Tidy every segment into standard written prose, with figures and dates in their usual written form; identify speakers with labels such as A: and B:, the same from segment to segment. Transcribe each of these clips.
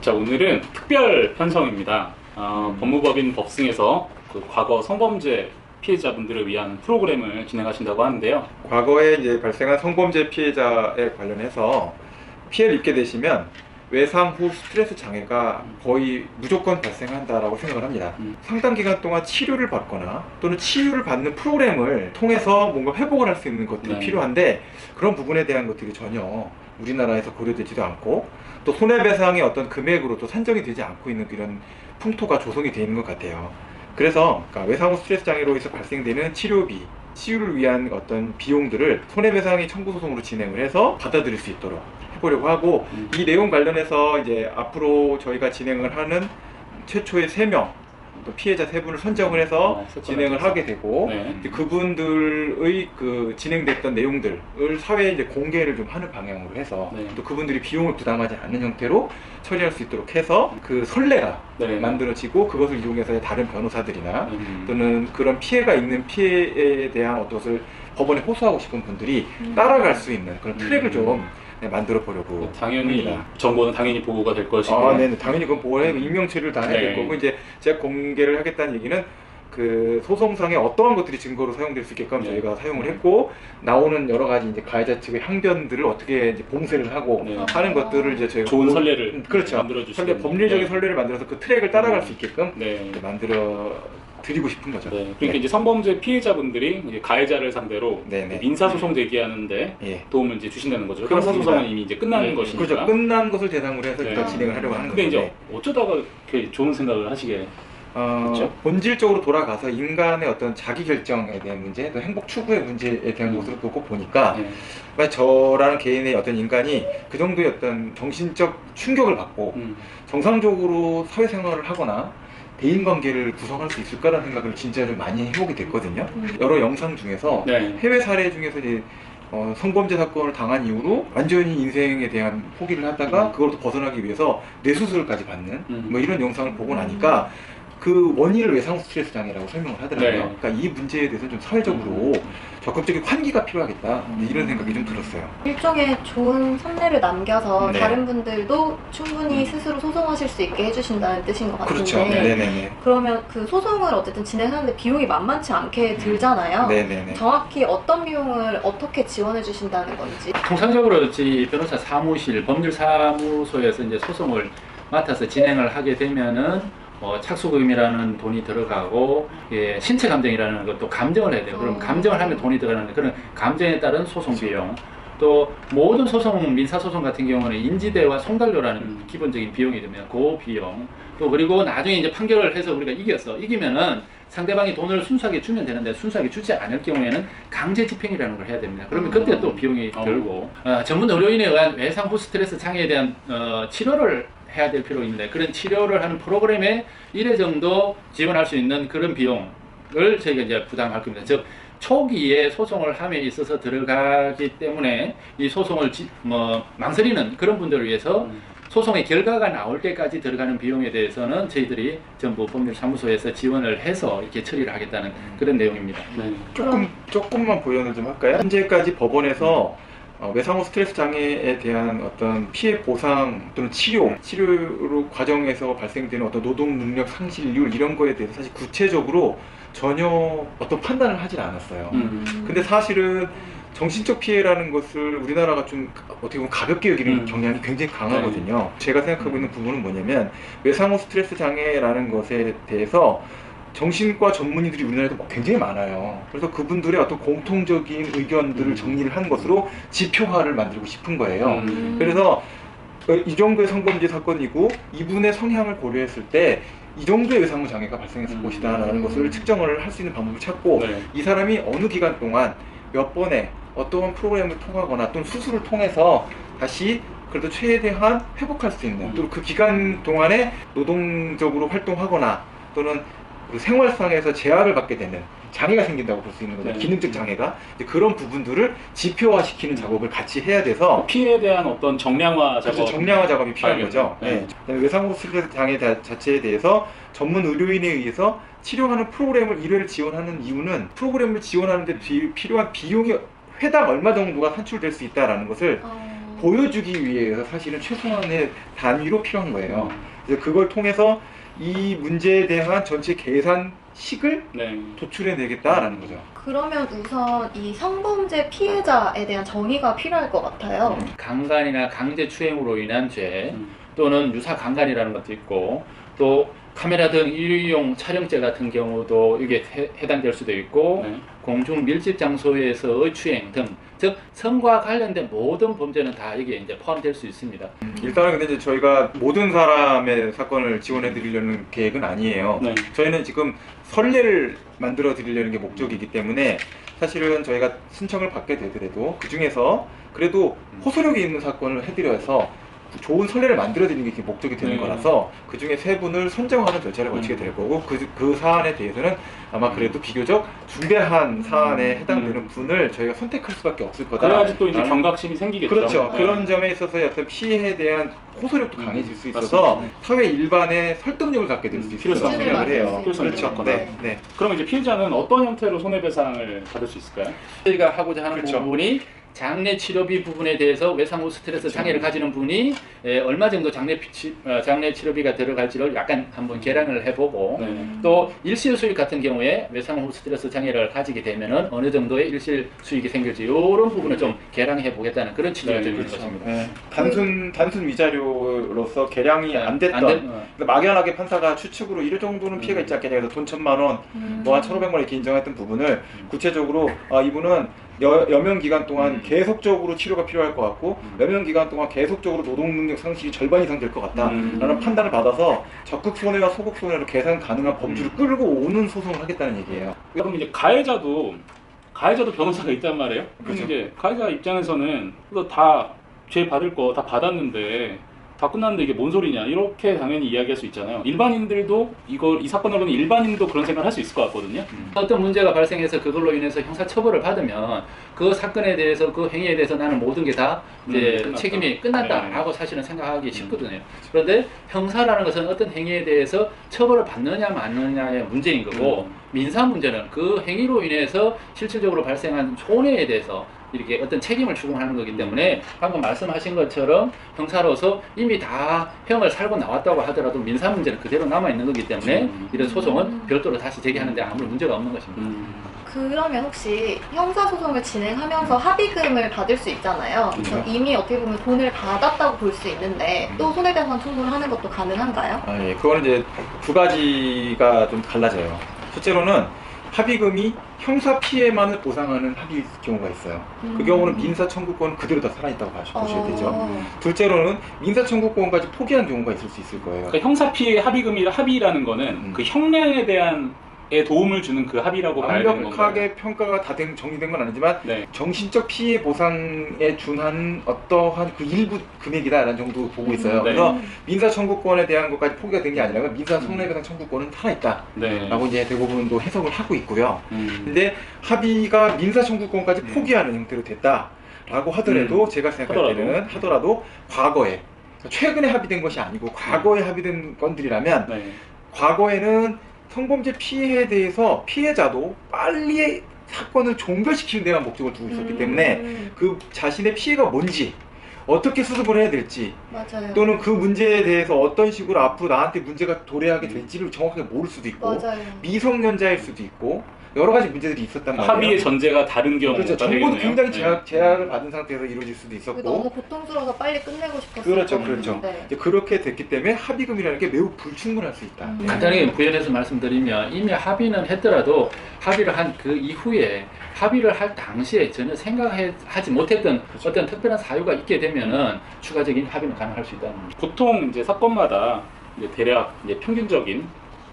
A: 자, 오늘은 특별 편성입니다. 법무법인 법승에서 그 과거 성범죄 피해자분들을 위한 프로그램을 진행하신다고 하는데요.
B: 과거에 이제 발생한 성범죄 피해자에 관련해서 피해를 입게 되시면 외상 후 스트레스 장애가 거의 무조건 발생한다라고 생각을 합니다. 상당 기간 동안 치료를 받거나 또는 치유를 받는 프로그램을 통해서 뭔가 회복을 할 수 있는 것들이
A: 네.
B: 필요한데 그런 부분에 대한 것들이 전혀 우리나라에서 고려되지도 않고 또 손해배상의 어떤 금액으로도 산정이 되지 않고 있는 그런 풍토가 조성이 되어 있는 것 같아요. 그래서 그러니까 외상 후 스트레스 장애로 해서 발생되는 치료비, 치유를 위한 어떤 비용들을 손해배상이 청구 소송으로 진행을 해서 받아들일 수 있도록 해보려고 하고 이 내용 관련해서 이제 앞으로 저희가 진행을 하는 최초의 3명 또 피해자 3분을 선정을 해서 진행을 하게 되고 이제 그분들의 그 진행됐던 내용들을 사회에 이제 공개를 좀 하는 방향으로 해서 또 그분들이 비용을 부담하지 않는 형태로 처리할 수 있도록 해서 그 선례가 만들어지고 그것을 이용해서 다른 변호사들이나 또는 그런 피해가 있는 피해에 대한 어떤 법원에 호소하고 싶은 분들이 따라갈 수 있는 그런 트랙을 좀 만들어 보려고
A: 당연히
B: 합니다.
A: 정보는 당연히 보고가 될 것이고
B: 네, 당연히 그건 보호해 임명 처리를 다 해야 될 거고 이제 제가 공개를 하겠다는 얘기는 그 소송상에 어떠한 것들이 증거로 사용될 수 있게끔 저희가 사용을 했고 나오는 여러 가지 이제 가해자 측의 항변들을 어떻게 이제 봉쇄를 하고 하는 것들을 이제 저희가
A: 좋은 선례를
B: 그렇죠.
A: 만들어 주시는
B: 법률적인 선례를 만들어서 그 트랙을 따라갈 수 있게끔 만들어 드리고 싶은 거죠.
A: 그러니까 이제 성범죄 피해자분들이 이제 가해자를 상대로 민사소송 제기하는데 도움을 이제 주신다는 거죠. 형사소송은 이미 이제 끝나는 것이니까.
B: 그렇죠. 끝난 것을 대상으로 해서 일단 진행을 하려고 하는 거죠.
A: 근데 이제 어쩌다가 이렇게 좋은 생각을 하시게 그렇죠?
B: 본질적으로 돌아가서 인간의 어떤 자기 결정에 대한 문제, 또 행복 추구의 문제에 대한 것으로 보고 보니까 저라는 개인의 어떤 인간이 그 정도의 어떤 정신적 충격을 받고 정상적으로 사회생활을 하거나 대인관계를 구성할 수 있을까라는 생각을 진짜 좀 많이 해보게 됐거든요. 여러 영상 중에서 해외 사례 중에서 이제 성범죄 사건을 당한 이후로 완전히 인생에 대한 포기를 하다가 그걸로 벗어나기 위해서 뇌수술까지 받는 뭐 이런 영상을 보고 나니까 그 원인을 외상 스트레스 장애라고 설명을 하더라고요. 그러니까 이 문제에 대해서 좀 사회적으로 적극적인 환기가 필요하겠다 이런 생각이 좀 들었어요.
C: 일종의 좋은 선례를 남겨서 다른 분들도 충분히 스스로 소송하실 수 있게 해주신다는 뜻인 것 같은데
B: 그렇죠.
C: 그러면 그 소송을 어쨌든 진행하는데 비용이 만만치 않게 들잖아요. 정확히 어떤 비용을 어떻게 지원해 주신다는 건지.
D: 통상적으로 저희 변호사 사무실, 법률사무소에서 이제 소송을 맡아서 진행을 하게 되면은 착수금이라는 돈이 들어가고 신체 감정이라는 것도 감정을 해야 돼요. 그럼 감정을 하면 돈이 들어가는데 그런 감정에 따른 소송 비용, 또 모든 소송, 민사소송 같은 경우는 인지대와 송달료라는 기본적인 비용이 되면 그 비용, 또 그리고 나중에 이제 판결을 해서 우리가 이기면은 상대방이 돈을 순수하게 주면 되는데 순수하게 주지 않을 경우에는 강제 집행이라는 걸 해야 됩니다. 그러면 그때 또 비용이 들고 전문 의료인에 의한 외상 후 스트레스 장애에 대한 치료를 해야 될 필요가 있는데 그런 치료를 하는 프로그램에 1회 정도 지원할 수 있는 그런 비용을 저희가 이제 부담할 겁니다. 즉 초기에 소송을 함에 있어서 들어가기 때문에 이 소송을 망설이는 그런 분들을 위해서 소송의 결과가 나올 때까지 들어가는 비용에 대해서는 저희들이 전부 법률사무소에서 지원을 해서 이렇게 처리를 하겠다는 그런 내용입니다.
B: 조금만 보완을 좀 할까요? 현재까지 법원에서 외상 후 스트레스 장애에 대한 어떤 피해 보상 또는 치료 과정에서 발생되는 어떤 노동 능력 상실률 이런 거에 대해서 사실 구체적으로 전혀 어떤 판단을 하진 않았어요. 근데 사실은 정신적 피해라는 것을 우리나라가 좀 어떻게 보면 가볍게 여기는 경향이 굉장히 강하거든요. 제가 생각하고 있는 부분은 뭐냐면 외상 후 스트레스 장애라는 것에 대해서 정신과 전문의들이 우리나라에도 굉장히 많아요. 그래서 그분들의 어떤 공통적인 의견들을 정리를 한 것으로 지표화를 만들고 싶은 거예요. 그래서 이 정도의 성범죄 사건이고 이분의 성향을 고려했을 때 이 정도의 외상후 장애가 발생했을 것이다 라는 것을 측정을 할 수 있는 방법을 찾고 이 사람이 어느 기간 동안 몇 번의 어떠한 프로그램을 통하거나 또는 수술을 통해서 다시 그래도 최대한 회복할 수 있는 또 그 기간 동안에 노동적으로 활동하거나 또는 그 생활상에서 제약을 받게 되는 장애가 생긴다고 볼 수 있는 거죠. 기능적 장애가 그런 부분들을 지표화시키는 작업을 같이 해야 돼서
A: 피해에 대한 어떤 정량화 작업,
B: 정량화 작업이 필요한 거죠. 외상 후 스트레스 장애 자체에 대해서 전문 의료인에 의해서 치료하는 프로그램을 1회를 지원하는 이유는 프로그램을 지원하는 데 필요한 비용이 회당 얼마 정도가 산출될 수 있다라는 것을 보여주기 위해서 사실은 최소한의 단위로 필요한 거예요. 그래서 그걸 통해서 이 문제에 대한 전체 계산식을
A: 네.
B: 도출해내겠다라는 거죠.
C: 그러면 우선 이 성범죄 피해자에 대한 정의가 필요할 것 같아요.
D: 강간이나 강제추행으로 인한 죄 또는 유사강간이라는 것도 있고 또 카메라 등 일용 촬영죄 같은 경우도 이게 해당될 수도 있고
A: 네.
D: 공중 밀집 장소에서의 추행 등 즉 성과 관련된 모든 범죄는 다 여기에 이제 포함될 수 있습니다.
B: 일단은 근데 이제 저희가 모든 사람의 사건을 지원해 드리려는 계획은 아니에요.
A: 네.
B: 저희는 지금 선례를 만들어 드리려는 게 목적이기 때문에 사실은 저희가 신청을 받게 되더라도 그 중에서 그래도 호소력이 있는 사건을 해드려서 좋은 선례를 만들어 드리는 게 목적이 되는 거라서 그 중에 세 분을 선정하는 절차를 거치게 될 거고 그 사안에 대해서는 아마 그래도 비교적 중대한 사안에 해당되는 분을 저희가 선택할 수밖에 없을 거다.
A: 그래야지 또 이제 경각심이 생기겠죠.
B: 그렇죠.
A: 네.
B: 그런 점에 있어서 어떤 피해에 대한 호소력도 강해질 수 있어서 사회 일반의 설득력을 갖게 될 수 있을 거라고
A: 필요성을
B: 생각을 해요.
A: 필요성이
B: 그렇죠.
A: 있거나.
B: 네, 네.
A: 그럼 이제 피해자는 어떤 형태로 손해배상을 받을 수 있을까요?
D: 저희가 하고자 하는
B: 그렇죠.
D: 부분이 장내 치료비 부분에 대해서 외상 후 스트레스 장애를 가지는 분이 얼마 정도 장내 치료비가 들어갈지를 약간 한번 계량을 해보고
A: 네.
D: 또 일실 수익 같은 경우에 외상 후 스트레스 장애를 가지게 되면은 어느 정도의 일실 수익이 생길지 이런 부분을 좀 계량해 보겠다는 그런 취지가 좀 있는 것입니다.
B: 네. 단순 위자료로서 계량이 안 됐던 막연하게 판사가 추측으로 이 정도는 피해가 있지 않겠냐 해서 돈 1,000만 원, 뭐 한 1,500만 원 이렇게 인정했던 부분을 구체적으로 이분은 여명 기간 동안 계속적으로 치료가 필요할 것 같고 여명 기간 동안 계속적으로 노동 능력 상실이 절반 이상 될 것 같다라는 판단을 받아서 적극 손해와 소극 손해로 계산 가능한 범주를 끌고 오는 소송을 하겠다는 얘기예요.
A: 그럼 이제 가해자도 변호사가 있단 말이에요. 그럼
B: 그렇죠.
A: 이제 가해자 입장에서는 이거 다 죄 받을 거 다 받았는데 다 끝났는데 이게 뭔 소리냐 이렇게 당연히 이야기할 수 있잖아요. 일반인들도 이 사건을 보는 일반인도 그런 생각을 할 수 있을 것 같거든요.
D: 어떤 문제가 발생해서 그걸로 인해서 형사처벌을 받으면 그 사건에 대해서 그 행위에 대해서 나는 모든 게 다 이제
A: 끝났다.
D: 책임이 끝났다라고 사실은 생각하기 쉽거든요. 그런데 형사라는 것은 어떤 행위에 대해서 처벌을 받느냐 마느냐의 문제인 거고 민사 문제는 그 행위로 인해서 실질적으로 발생한 손해에 대해서 이렇게 어떤 책임을 추궁하는 거기 때문에 방금 말씀하신 것처럼 형사로서 이미 다 형을 살고 나왔다고 하더라도 민사 문제는 그대로 남아 있는 거기 때문에 이런 소송은 별도로 다시 제기하는데 아무런 문제가 없는 것입니다.
C: 그러면 혹시 형사소송을 진행하면서 합의금을 받을 수 있잖아요. 그래서 이미 어떻게 보면 돈을 받았다고 볼 수 있는데 또 손해배상 청구를 하는 것도 가능한가요?
B: 예. 그거는 이제 두 가지가 좀 달라져요. 첫째로는 합의금이 형사 피해만을 보상하는 합의 경우가 있어요. 그 경우는 민사 청구권은 그대로 다 살아있다고 보셔야 되죠. 둘째로는 민사 청구권까지 포기한 경우가 있을 수 있을 거예요.
A: 그러니까 형사 피해 합의라는 거는 그 형량에 대한 도움을 주는 그 합의라고 봐야 되는 건가요?
B: 완벽하게 평가가 다 정리된 건 아니지만
A: 네.
B: 정신적 피해 보상에 준한 어떠한 그 일부 금액이다라는 정도 보고 있어요.
A: 네.
B: 그래서 민사 청구권에 대한 것까지 포기가 된 게 아니라 민사 손해배상 청구권은 살아있다라고
A: 네.
B: 이제 대부분도 해석을 하고 있고요. 근데 합의가 민사 청구권까지 포기하는 형태로 됐다라고 하더라도 제가 생각할 때는 하더라도 과거에 최근에 합의된 것이 아니고 과거에 합의된 건들이라면
A: 네.
B: 과거에는 성범죄 피해에 대해서 피해자도 빨리 사건을 종결시키는 데만 목적을 두고 있었기 때문에 그 자신의 피해가 뭔지 어떻게 수습을 해야 될지
C: 맞아요.
B: 또는 그 문제에 대해서 어떤 식으로 앞으로 나한테 문제가 도래하게 될지를 정확하게 모를 수도 있고
C: 맞아요.
B: 미성년자일 수도 있고 여러 가지 문제들이 있었단 말이에요.
A: 합의의 전제가 다른 경우가
B: 그렇죠. 정보도
A: 되겠네요.
B: 굉장히 제약을 받은 상태에서 이루어질 수도 있었고
C: 너무 고통스러워서 빨리 끝내고 싶었어요.
B: 그렇죠.
C: 네.
B: 이제 그렇게 됐기 때문에 합의금이라는 게 매우 불충분할 수 있다.
D: 간단하게 부연해서 말씀드리면 이미 합의는 했더라도 합의를 한 그 이후에 합의를 할 당시에 전혀 생각하지 못했던 어떤 특별한 사유가 있게 되면은 추가적인 합의는 가능할 수 있다는 겁니다.
A: 보통 이제 사건마다 이제 대략 이제 평균적인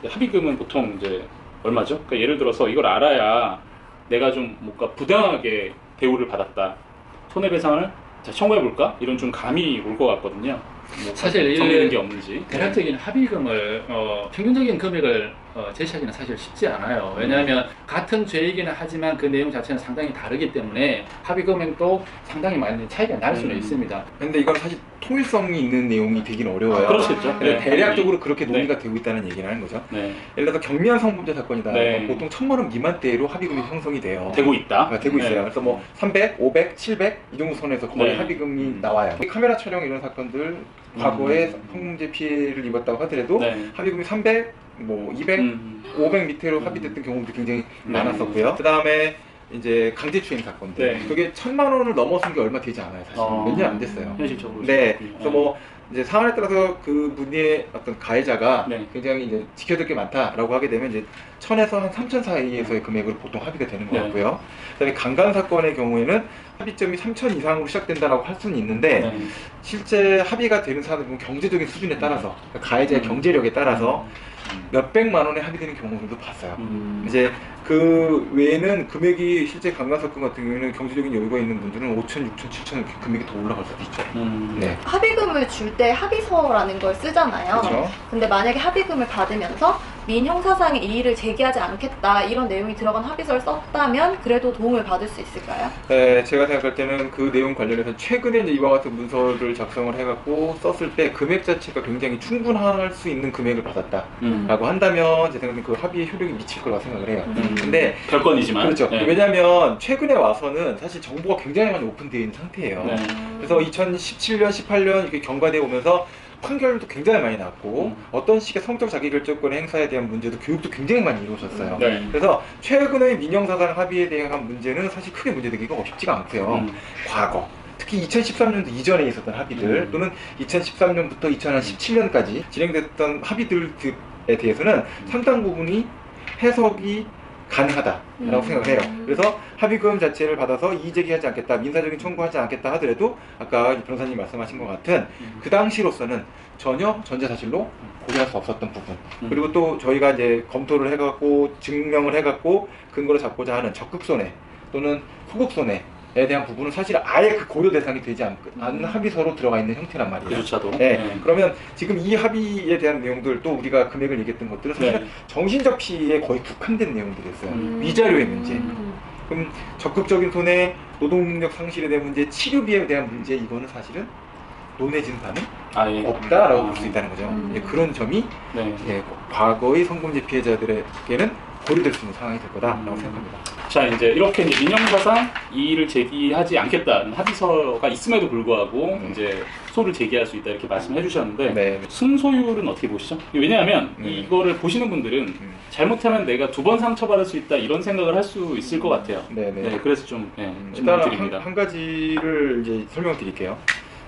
A: 합의금은 보통 이제 얼마죠? 그러니까 예를 들어서 이걸 알아야 내가 좀 뭔가 부당하게 대우를 받았다. 손해배상을 청구해볼까? 이런 좀 감이 올 것 같거든요. 뭐
D: 사실
A: 정해진 게 없는지.
D: 대략적인 합의금을 평균적인 금액을 제시하기는 사실 쉽지 않아요. 왜냐하면 같은 죄이기는 하지만 그 내용 자체는 상당히 다르기 때문에 합의 금액도 상당히 많이 차이가 날 수는 있습니다.
B: 근데 이건 사실 통일성이 있는 내용이 되긴 어려워요.
A: 그렇겠죠.
B: 근데
A: 네.
B: 대략적으로 그렇게
A: 네.
B: 논의가 되고 있다는 얘기를 하는 거죠.
A: 네.
B: 예를 들어서 경미한 성범죄 사건이다.
A: 네.
B: 보통 1,000만 원 미만대로 합의금이 형성이 돼요.
A: 되고 있다.
B: 되고 있어요.
A: 네.
B: 그래서 뭐 300, 500, 700 이 정도 선에서 거의
A: 네.
B: 합의금이 나와요. 카메라 촬영 이런 사건들 과거에 성범죄 피해를 입었다고 하더라도
A: 네.
B: 합의금이 300, 뭐 200, 500 밑으로 합의됐던 경우도 굉장히 많았었고요. 그 다음에 이제 강제추행 사건들.
A: 네.
B: 그게 1,000만 원을 넘어선 게 얼마 되지 않아요, 사실. 몇 년 안 됐어요.
A: 현실적으로.
B: 네.
A: 그렇군요.
B: 그래서 뭐 이제 상황에 따라서 그 분의 어떤 가해자가
A: 네.
B: 굉장히 이제 지켜야 될 게 많다라고 하게 되면 이제 1,000에서 한 3,000 사이에서의 금액으로 보통 합의가 되는 것
A: 네.
B: 같고요. 그다음에 강간 사건의 경우에는 합의점이 3,000 이상으로 시작된다라고 할 수는 있는데
A: 네.
B: 실제 합의가 되는 사람을 보면 경제적인 수준에 따라서 그러니까 가해자의 경제력에 따라서 몇백만 원에 합의되는 경우들도 봤어요. 이제 그 외에는 금액이 실제 강간 사건 같은 경우에는 경제적인 여유가 있는 분들은 5천, 6천, 7천 이렇게 금액이 더 올라갈 수도 있죠. 네.
C: 합의금을 줄 때 합의서라는 걸 쓰잖아요.
B: 그렇죠.
C: 근데 만약에 합의금을 받으면서 민형사상의 이의를 제기하지 않겠다 이런 내용이 들어간 합의서를 썼다면 그래도 도움을 받을 수 있을까요?
B: 네, 제가 생각할 때는 그 내용 관련해서 최근에 이제 이와 같은 문서를 작성을 해갖고 썼을 때 금액 자체가 굉장히 충분할 수 있는 금액을 받았다라고 한다면 제 생각에는 그 합의의 효력이 미칠 거라고 생각을 해요. 근데
A: 별건이지만.
B: 그렇죠.
A: 네.
B: 왜냐하면 최근에 와서는 사실 정보가 굉장히 많이 오픈되어 있는 상태예요.
A: 네.
B: 그래서 2017년, 18년 이렇게 경과대에 오면서 판결도 굉장히 많이 나왔고 어떤 식의 성적 자기결정권 행사에 대한 문제도 교육도 굉장히 많이 이루어졌어요.
A: 네.
B: 그래서 최근의 민형사상 합의에 대한 문제는 사실 크게 문제되기가 쉽지가 않고요. 과거 특히 2013년도 이전에 있었던 합의들 또는 2013년부터 2017년까지 진행됐던 합의들에 대해서는 상당 부분이 해석이 가능하다라고 생각을 해요. 그래서 합의금 자체를 받아서 이의제기하지 않겠다, 민사적인 청구하지 않겠다 하더라도 아까 변호사님 말씀하신 것 같은 그 당시로서는 전혀 전제사실로 고려할 수 없었던 부분, 그리고 또 저희가 이제 검토를 해갖고 증명을 해갖고 근거를 잡고자 하는 적극손해 또는 후국손해에 대한 부분은 사실 아예 그 고려 대상이 되지 않는 합의서로 들어가 있는 형태란 말이에요.
A: 그조차도.
B: 네. 그러면 지금 이 합의에 대한 내용들 또 우리가 금액을 얘기했던 것들은 사실
A: 네.
B: 정신적 피해에 거의 국한된 내용들이었어요. 위자료의 문제, 그럼 적극적인 손해, 노동능력 상실에 대한 문제, 치료비에 대한 문제 이거는 사실은 논해진 바는
A: 예.
B: 없다라고 볼 수 있다는 거죠. 예, 그런 점이
A: 네.
B: 예, 과거의 성범죄 피해자들에게는 고려될 수 있는 상황이 될 거다라고 생각합니다.
A: 자, 이제 이렇게 이제 민형사상 이의를 제기하지 않겠다는 합의서가 있음에도 불구하고 이제 소를 제기할 수 있다 이렇게 말씀해 주셨는데
B: 네.
A: 승소율은 어떻게 보시죠? 왜냐하면 이거를 보시는 분들은 잘못하면 내가 2번 상처받을 수 있다 이런 생각을 할 수 있을 것 같아요.
B: 네네.
A: 네, 그래서 좀
B: 일단
A: 질문 드립니다.
B: 한 가지를 이제 설명드릴게요.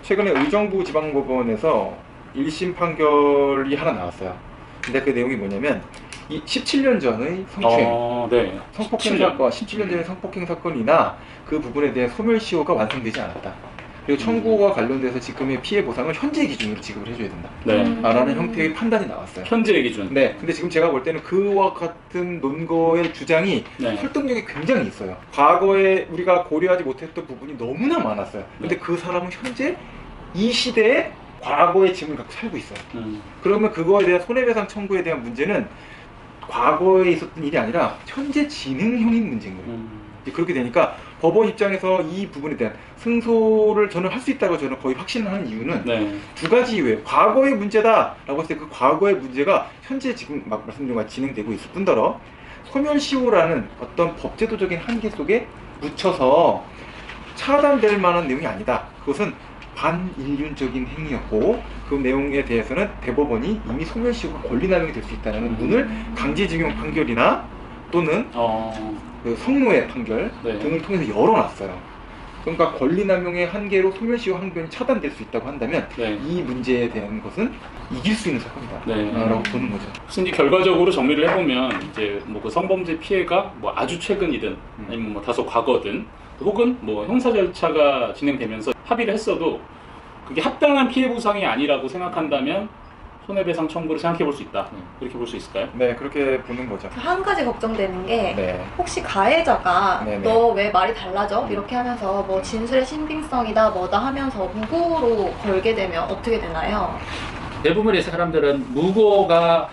B: 최근에 의정부 지방법원에서 1심 판결이 하나 나왔어요. 근데 그 내용이 뭐냐면 이 17년 전의 성추행,
A: 네.
B: 성폭행 사건, 17년 전의 성폭행 사건이나 그 부분에 대한 소멸시효가 완성되지 않았다. 그리고 청구와 관련돼서 지금의 피해 보상을 현재 기준으로 지급을 해줘야 된다.
A: 네.
B: 라는 형태의 판단이 나왔어요.
A: 현재 기준.
B: 네, 근데 지금 제가 볼 때는 그와 같은 논거의 주장이
A: 네.
B: 설득력이 굉장히 있어요. 과거에 우리가 고려하지 못했던 부분이 너무나 많았어요. 근데 그 사람은 현재 이 시대에 과거의 짐을 갖고 살고 있어요. 그러면 그거에 대한 손해배상 청구에 대한 문제는 과거에 있었던 일이 아니라 현재 진행형인 문제인 거예요. 이제 그렇게 되니까 법원 입장에서 이 부분에 대한 승소를 저는 할 수 있다고 저는 거의 확신을 하는 이유는
A: 네.
B: 두 가지 이유예요. 과거의 문제다라고 했을 때 그 과거의 문제가 현재 지금 막 말씀드린 것처럼 진행되고 있을 뿐더러 소멸시효라는 어떤 법제도적인 한계 속에 묻혀서 차단될 만한 내용이 아니다. 그것은 반인륜적인 행위였고 그 내용에 대해서는 대법원이 이미 소멸시효가 권리남용이 될 수 있다는 문을 강제징용 판결이나 또는 그 성노예 판결
A: 네.
B: 등을 통해서 열어놨어요. 그러니까 권리남용의 한계로 소멸시효 항변이 차단될 수 있다고 한다면
A: 네.
B: 이 문제에 대한 것은 이길 수 있는 사건이다
A: 네.
B: 라고 보는 거죠.
A: 그래서 이제 결과적으로 정리를 해보면 이제 뭐 그 성범죄 피해가 뭐 아주 최근이든 아니면 뭐 다소 과거든 혹은 뭐 형사 절차가 진행되면서 합의를 했어도 그게 합당한 피해 보상이 아니라고 생각한다면 손해배상 청구를 생각해 볼 수 있다. 그렇게 볼 수 있을까요?
B: 네, 그렇게 보는 거죠.
C: 한 가지 걱정되는 게
B: 네.
C: 혹시 가해자가
B: 네네.
C: 너 왜 말이 달라져? 이렇게 하면서 뭐 진술의 신빙성이다 뭐다 하면서 무고로 걸게 되면 어떻게 되나요?
D: 대부분의 사람들은 무고가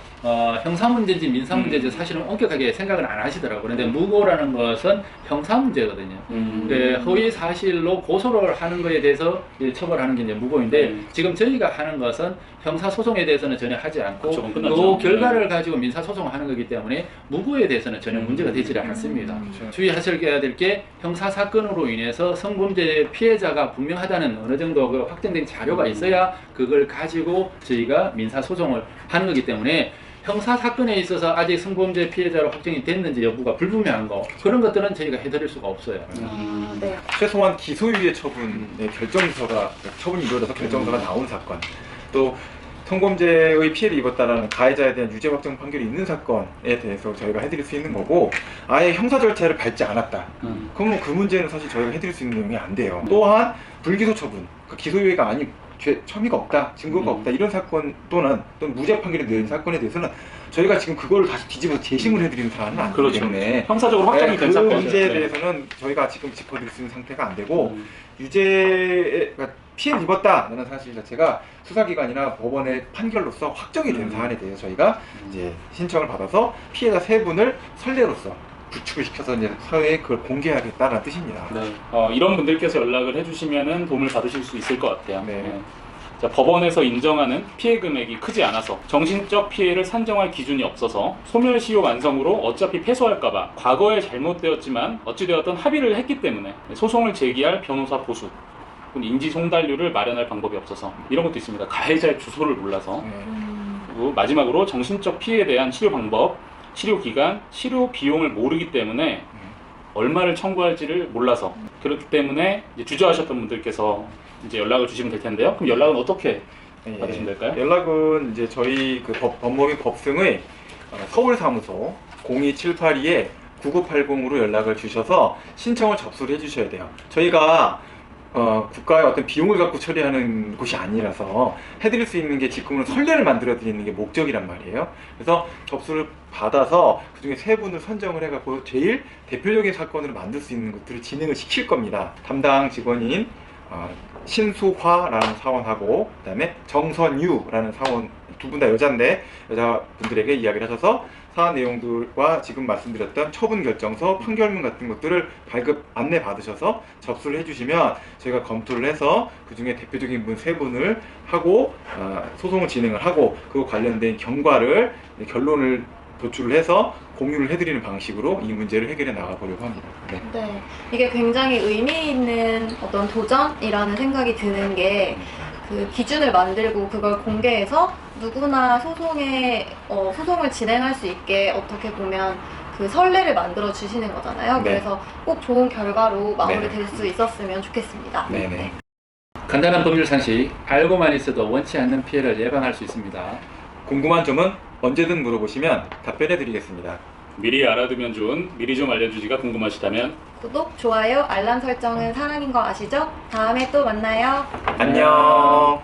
D: 형사 문제인지 민사 문제인지 사실은 엄격하게 생각은 안 하시더라고요. 그런데 무고라는 것은 형사 문제거든요. 허위 사실로 고소를 하는 것에 대해서 이제 처벌하는 게 이제 무고인데 지금 저희가 하는 것은 형사 소송에 대해서는 전혀 하지 않고
A: 그쵸,
D: 그
A: 끝났죠.
D: 결과를 가지고 민사 소송을 하는 거기 때문에 무고에 대해서는 전혀 문제가 되지 않습니다.
B: 그렇죠.
D: 주의하셔야 될 게 형사 사건으로 인해서 성범죄 피해자가 분명하다는 어느 정도 그 확정된 자료가 있어야 그걸 가지고 저희가 민사 소송을 하는 거기 때문에 형사 사건에 있어서 아직 성범죄 피해자로 확정이 됐는지 여부가 불분명한 거 그런 것들은 저희가 해드릴 수가 없어요.
C: 아, 네.
B: 최소한 기소유예 처분의 결정서가 처분이 이루어져서 결정서가 나온 사건, 또 성범죄의 피해를 입었다라는 가해자에 대한 유죄 확정 판결이 있는 사건에 대해서 저희가 해드릴 수 있는 거고, 아예 형사 절차를 밟지 않았다. 그러면 그 문제는 사실 저희가 해드릴 수 있는 내용이 안 돼요. 또한 불기소 처분, 그 기소유예가 아닌 혐의가 없다, 증거가 없다 이런 사건 또는 무죄 판결이 내린 사건에 대해서는 저희가 지금 그거를 다시 뒤집어서 재심을 해드리는 사안은 아니기
A: 그렇죠.
B: 때문에
A: 형사적으로 확정이 된
B: 그
A: 사건.
B: 문제에 대해서는 저희가 지금 짚어드릴 수 있는 상태가 안 되고 유죄 피해를 입었다는 사실 자체가 수사기관이나 법원의 판결로서 확정이 된 사안에 대해서 저희가 이제 신청을 받아서 피해자 세 분을 선례로서 구축을 시켜서 이제 사회에 그걸 공개하겠다는 뜻입니다.
A: 네. 이런 분들께서 연락을 해주시면은 도움을 받으실 수 있을 것 같아요.
B: 네.
A: 자, 법원에서 인정하는 피해 금액이 크지 않아서 정신적 피해를 산정할 기준이 없어서 소멸시효 완성으로 어차피 패소할까봐 과거에 잘못되었지만 어찌되었던 합의를 했기 때문에 소송을 제기할 변호사 보수 혹은 인지송달료를 마련할 방법이 없어서 이런 것도 있습니다. 가해자의 주소를 몰라서.
B: 네.
A: 그리고 마지막으로 정신적 피해에 대한 치료 방법, 치료 기간, 치료 비용을 모르기 때문에 얼마를 청구할지를 몰라서 그렇기 때문에 이제 주저하셨던 분들께서 이제 연락을 주시면 될 텐데요. 그럼 연락은 어떻게 받으시면 될까요?
B: 연락은 이제 저희 그 법무법인 법승의 서울 사무소 02782-9980으로 연락을 주셔서 신청을 접수를 해주셔야 돼요. 저희가 국가의 어떤 비용을 갖고 처리하는 곳이 아니라서 해드릴 수 있는 게 지금은 선례를 만들어 드리는 게 목적이란 말이에요. 그래서 접수를 받아서 그중에 세 분을 선정을 해갖고 제일 대표적인 사건으로 만들 수 있는 것들을 진행을 시킬 겁니다. 담당 직원인 신수화라는 사원하고 그다음에 정선유라는 사원, 두 분 다 여자인데 여자분들에게 이야기를 하셔서 사안 내용들과 지금 말씀드렸던 처분 결정서, 판결문 같은 것들을 발급 안내 받으셔서 접수를 해주시면 저희가 검토를 해서 그 중에 대표적인 분 세 분을 하고 소송을 진행을 하고 그 관련된 결론을 도출을 해서 공유를 해드리는 방식으로 이 문제를 해결해 나가보려고 합니다. 네.
C: 네. 이게 굉장히 의미 있는 어떤 도전이라는 생각이 드는 게 그 기준을 만들고 그걸 공개해서 누구나 소송을 진행할 수 있게 어떻게 보면 그 선례를 만들어 주시는 거잖아요.
B: 네.
C: 그래서 꼭 좋은 결과로 마무리될
B: 네.
C: 수 있었으면 좋겠습니다.
B: 네네.
D: 간단한 법률 상식, 알고만 있어도 원치 않는 피해를 예방할 수 있습니다.
B: 궁금한 점은 언제든 물어보시면 답변해 드리겠습니다.
A: 미리 알아두면 좋은 미리 좀 알려주지가 궁금하시다면
C: 구독, 좋아요, 알람 설정은 사랑인 거 아시죠? 다음에 또 만나요.
B: 안녕.